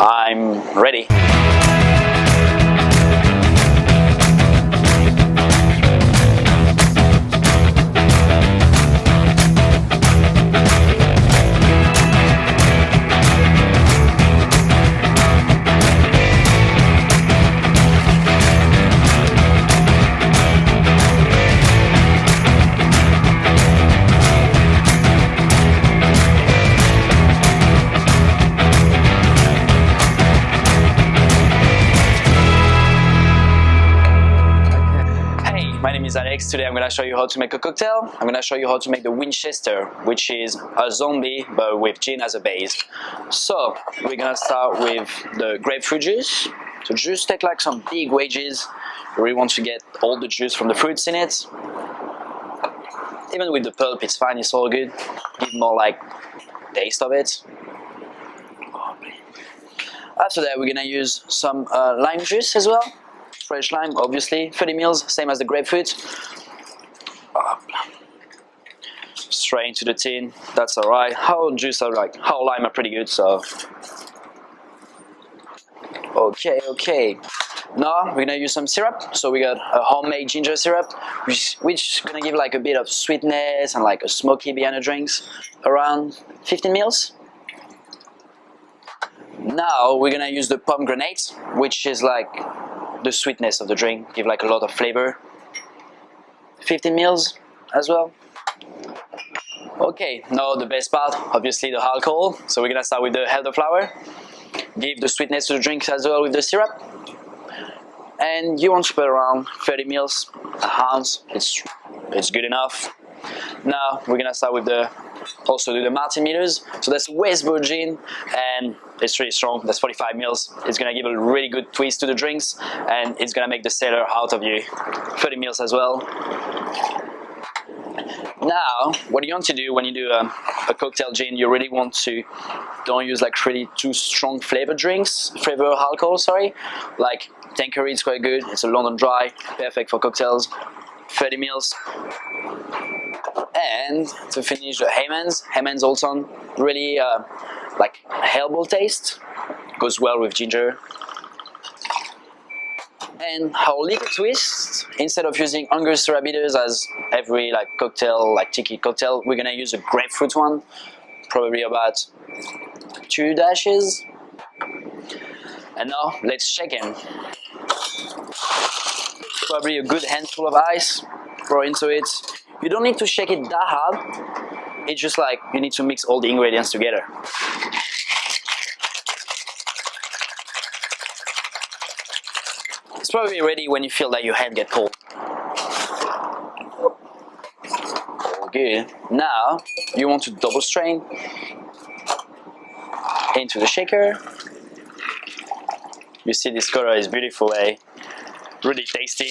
I'm ready. My name is Alex. Today I'm going to show you how to make a cocktail. I'm going to show you how to make the Winchester, which is a zombie but with gin as a base. So we're going to start with the grapefruit juice. So just take like some big wedges. You really want to get all the juice from the fruits in it. Even with the pulp it's fine, it's all good. Give more like taste of it. After that we're going to use some lime juice as well. Fresh lime, obviously, 30 ml, same as the grapefruit. Straight into the tin, that's alright. How lime are pretty good, so. Okay. Now we're gonna use some syrup. So we got a homemade ginger syrup, which is gonna give like a bit of sweetness and like a smoky behind the drinks. Around 15 ml. Now we're gonna use the pomegranate, which is like the sweetness of the drink, give like a lot of flavor. 15 ml as well. Okay, now the best part, obviously the alcohol. So we're gonna start with the elderflower. Give the sweetness to the drink as well with the syrup. And you want to put around 30 ml, a ounce. It's good enough. Now we're gonna start with the Martin meters. So that's Westbrook gin and it's really strong. That's 45 ml. It's gonna give a really good twist to the drinks and it's gonna make the sailor out of you. 30 ml as well. Now what you want to do when you do a cocktail gin, you really want to don't use like really too strong flavor alcohol, sorry. Like Tangueray is quite good. It's a London dry, perfect for cocktails. 30 ml. And to finish, the Hayman's also really like herbal taste, goes well with ginger. And our liquor twist, instead of using Grapefruit Bitters as every like cocktail, like Tiki cocktail, we're gonna use a grapefruit one, probably about 2 dashes. And now let's shake in. Probably a good handful of ice, pour into it. You don't need to shake it that hard, it's just like you need to mix all the ingredients together. It's probably ready when you feel that your hand gets cold. All good. Now you want to double strain into the shaker. You see this color is beautiful, eh? Really tasty.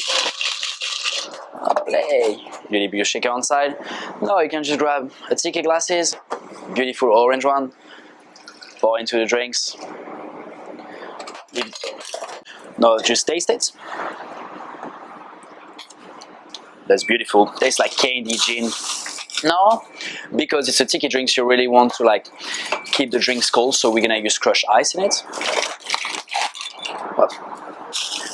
Play. You leave your shaker on side. Now you can just grab a Tiki glasses, beautiful orange one, pour into the drinks. Now just taste it. That's beautiful. Tastes like candy gin. Now, because it's a Tiki drinks, you really want to like keep the drinks cold, so we're gonna use crushed ice in it. Well,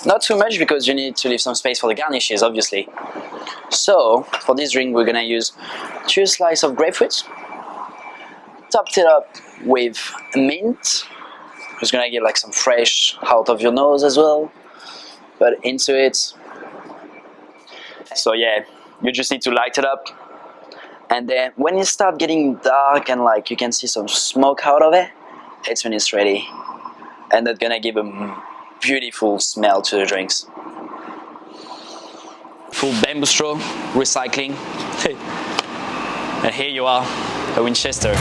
not too much because you need to leave some space for the garnishes, obviously. So for this drink we're gonna use 2 slices of grapefruit, topped it up with mint, who's gonna give like some fresh out of your nose as well, but into it. So yeah, you just need to light it up, and then when it starts getting dark and like you can see some smoke out of it, it's when it's ready, and that's gonna give a beautiful smell to the drinks. Full bamboo straw, recycling. And here you are, a Winchester.